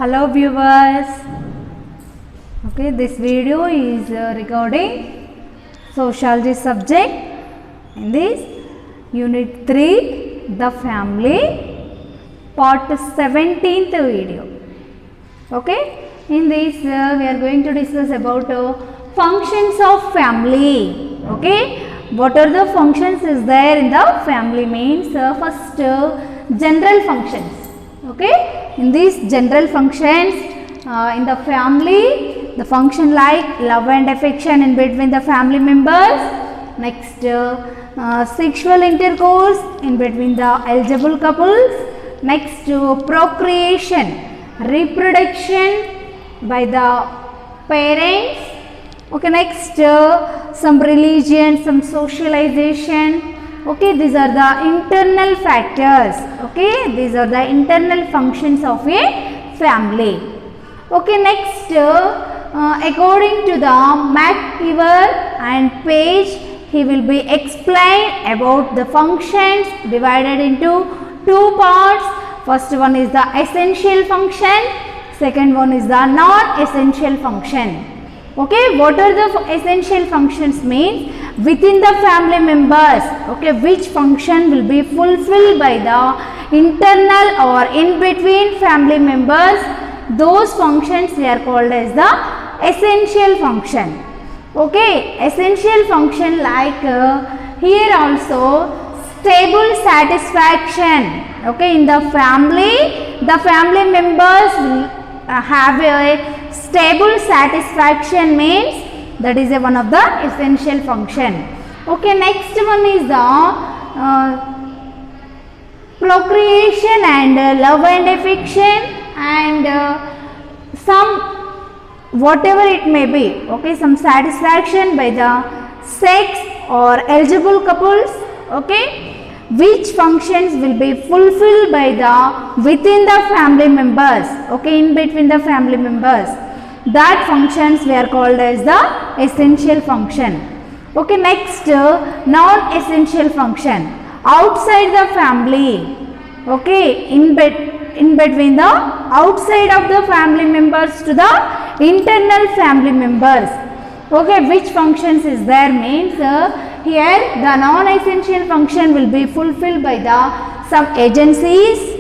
Hello viewers. Okay, this video is regarding sociology subject. In this unit 3, the family, part 17th video. Okay, in this we are going to discuss about functions of family. Okay, what are the functions is there in the family means first general functions. Okay, in these general functions in the family, the function like love and affection in between the family members, next sexual intercourse in between the eligible couples, next procreation, reproduction by the parents. Okay, next some religion, some socialization. Okay, these are the internal factors. Okay, these are the internal functions of a family. Okay, next according to the McIver and Page, he will be explained about the functions divided into two parts. First one is the essential function, second one is the non-essential function. Okay, what are the essential functions means within the family members. Okay, which function will be fulfilled by the internal or in between family members, those functions they are called as the essential function. Okay, essential function like here also stable satisfaction. Okay, in the family members will have a stable satisfaction means that is one of the essential function. Okay, next one is the procreation and love and affection and some whatever it may be. Okay, some satisfaction by the sex or eligible couples. Okay, which functions will be fulfilled by the within the family members. Okay, in between the family members, that functions we are called as the essential function. Okay, next non-essential function outside the family. Okay, in between the outside of the family members to the internal family members. Okay, which functions is there means here the non-essential function will be fulfilled by the some agencies.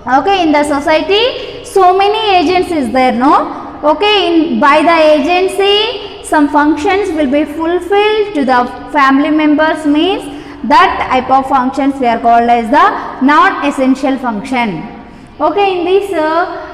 Okay, in the society so many agencies there, no? Okay, by the agency some functions will be fulfilled to the family members means that type of functions we are called as the non-essential function. Okay, in this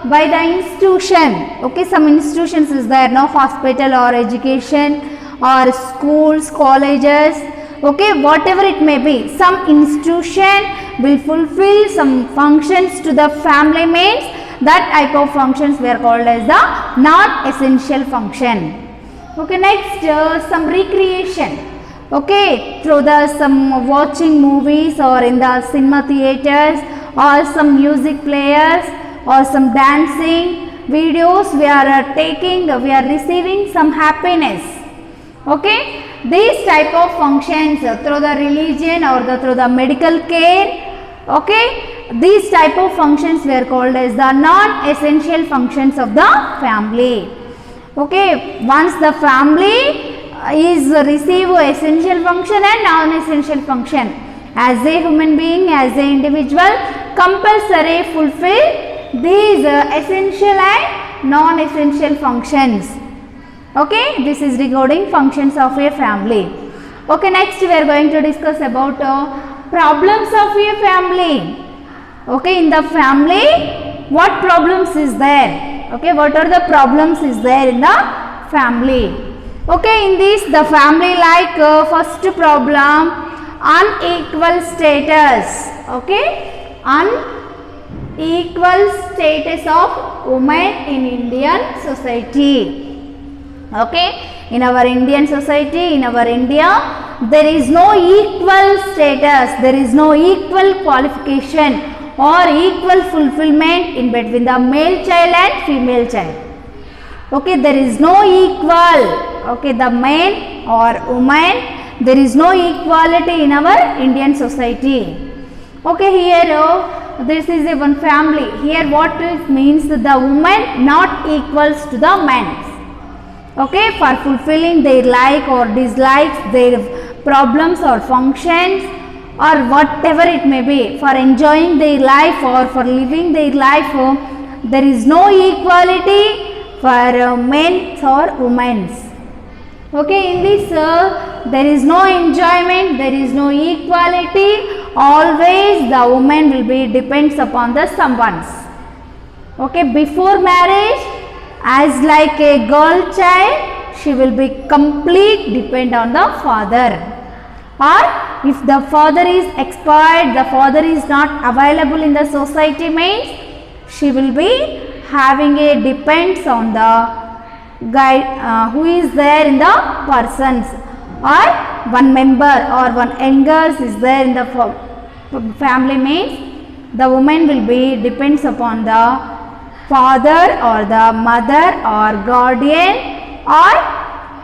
by the institution. Okay, some institutions is there, no? Hospital or education or schools, colleges. Okay, whatever it may be, some institution will fulfill some functions to the family means that type of functions we are called as the non-essential function. Okay, next some recreation. Okay, through the some watching movies or in the cinema theaters or some music players or some dancing videos we are taking, we are receiving some happiness. Okay, these type of functions through the religion or through the medical care. Okay, these type of functions we are called as the non-essential functions of the family. Okay, once the family is receive essential function and non-essential function, as a human being, as a individual, compulsory fulfill these essential and non-essential functions. Okay, this is regarding functions of a family. Okay, next we are going to discuss about problems of a family. Okay, in the family what problems is there? Okay, what are the problems is there in the family? Okay, in this the family like first problem unequal status. Okay, unequal status of women in Indian society. Okay, in our Indian society, in our India, there is no equal status, there is no equal qualification or equal fulfillment in between the male child and female child. Okay, there is no equal. Okay, the man or woman, there is no equality in our Indian society. Okay, here this is a one family. Here what it means, the woman not equals to the men. Okay, for fulfilling their like or dislikes, their problems or functions or whatever it may be, for enjoying their life or for living their life, there is no equality for men or women. Okay, in this there is no enjoyment, there is no equality. Always the woman will be depends upon the someone's. Okay, before marriage, as like a girl child, she will be complete depend on the father. Or if the father is expired, the father is not available in the society means she will be having a depends on the guide who is there in the persons, or one member or one elders is there in the family means the woman will be depends upon the father or the mother or guardian or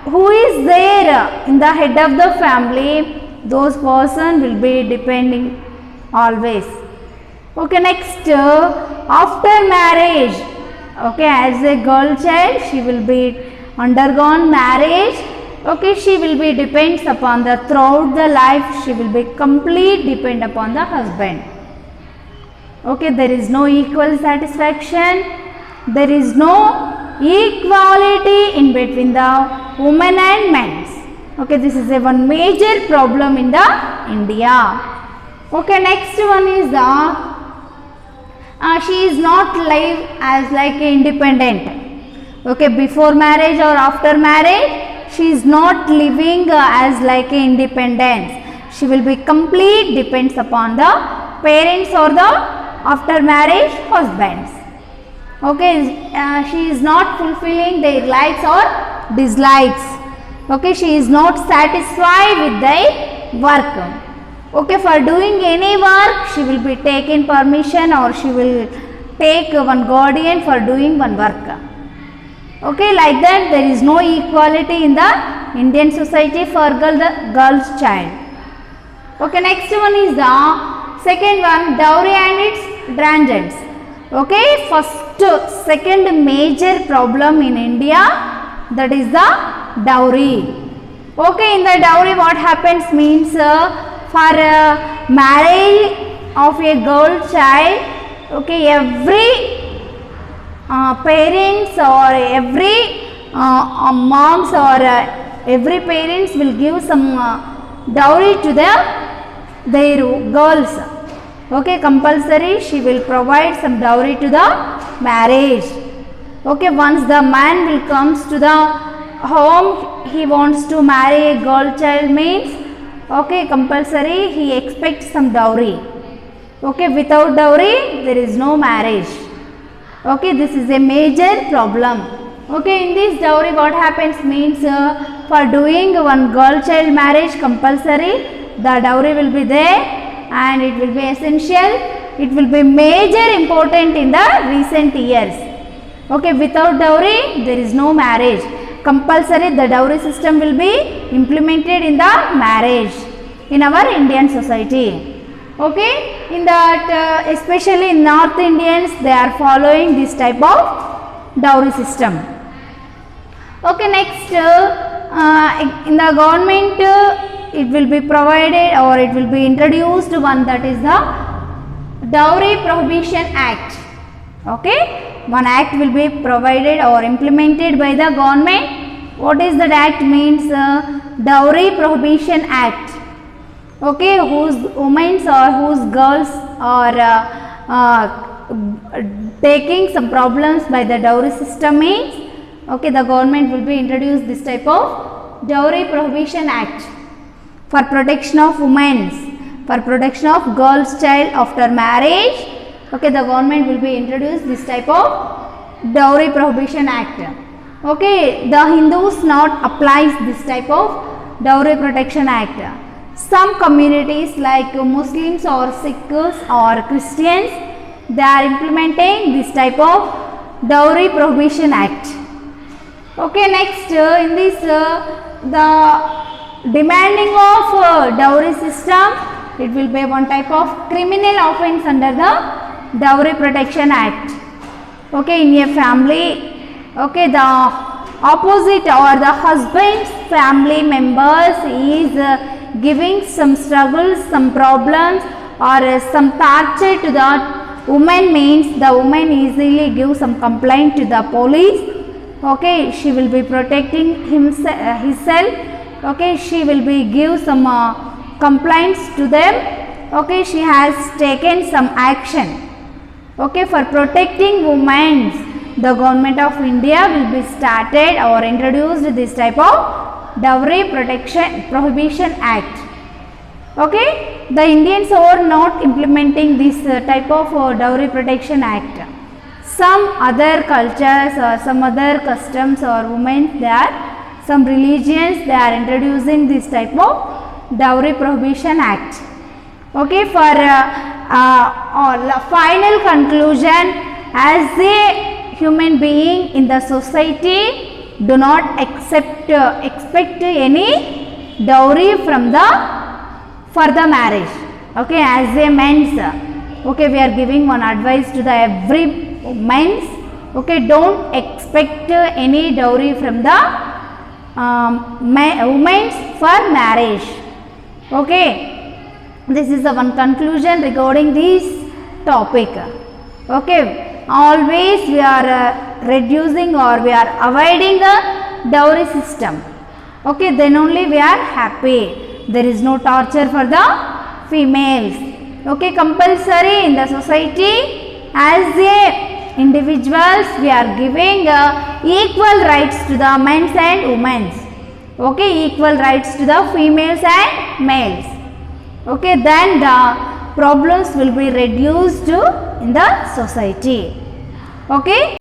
who is there in the head of the family, those person will be depending always. Okay, next after marriage, okay, as a girl child she will be undergone marriage. Okay, she will be depends upon the throughout the life, she will be complete depend upon the husband. Okay, there is no equal satisfaction, there is no equality in between the women and men. Okay, this is a one major problem in the India. Okay, next one is the she is not live as like independent. Okay, before marriage or after marriage, she is not living as like independence. She will be complete depends upon the parents or the after marriage husbands. Okay, she is not fulfilling their likes or dislikes. Okay, she is not satisfied with their work. Okay, for doing any work she will be taken permission or she will take one guardian for doing one work. Okay, like that there is no equality in the Indian society for the girl's child. Okay, next one is the second one, dowry and its dragons. Okay, first second major problem in India, that is the dowry. Okay, in the dowry what happens means for marriage of a girl child, okay, every parents or every moms or every parents will give some dowry to their girls. Okay, compulsory she will provide some dowry to the marriage. Okay, once the man will comes to the home, he wants to marry a girl child means, okay, compulsory he expects some dowry. Okay, without dowry there is no marriage. Okay, this is a major problem. Okay, in this dowry what happens means for doing one girl child marriage compulsory, the dowry will be there and it will be essential. It will be major important in the recent years. Okay, without dowry there is no marriage. Compulsory the dowry system will be implemented in the marriage in our Indian society. Okay, in that especially in North Indians they are following this type of dowry system. Okay, next in the government it will be provided or it will be introduced one, that is the Dowry Prohibition Act. Okay, one act will be provided or implemented by the government. What is that act means? Dowry Prohibition Act. Okay, whose women or whose girls are taking some problems by the dowry system means, okay, the government will be introduced this type of Dowry Prohibition Act for protection of women, for protection of girls child after marriage. Okay, the government will be introduced this type of Dowry Prohibition Act. Okay, the Hindus not applies this type of Dowry Protection Act. Some communities like Muslims or Sikhs or Christians, they are implementing this type of Dowry Prohibition Act. Okay, next in this the demanding of dowry system, it will be one type of criminal offence under the Dowry Protection Act. Okay, in a family, okay, the opposite or the husband's family members is giving some struggles, some problems or some torture to the woman, means the woman easily gives some complaint to the police. Okay, she will be protecting herself. Okay, she will be give some complaints to them. Okay, she has taken some action. Okay, for protecting women, the government of India will be started or introduced this type of Dowry Prohibition Act. Okay, the Indians are not implementing this type of Dowry Protection Act. Some other cultures or some other customs or women, they are some religions, they are introducing this type of Dowry Prohibition Act. Okay, for final conclusion, as a human being in the society, do not expect any dowry from the for the marriage. Okay, as a men's, okay, we are giving one advice to the every men's. Okay, don't expect any dowry from the women's for marriage. Okay, this is the one conclusion regarding this topic. Okay, always we are reducing or we are avoiding a dowry system. Okay, then only we are happy. There is no torture for the females. Okay, compulsory in the society, as a individuals we are giving equal rights to the men's and women's. Okay, equal rights to the females and males. Okay, then the problems will be reduced in the society. Okay.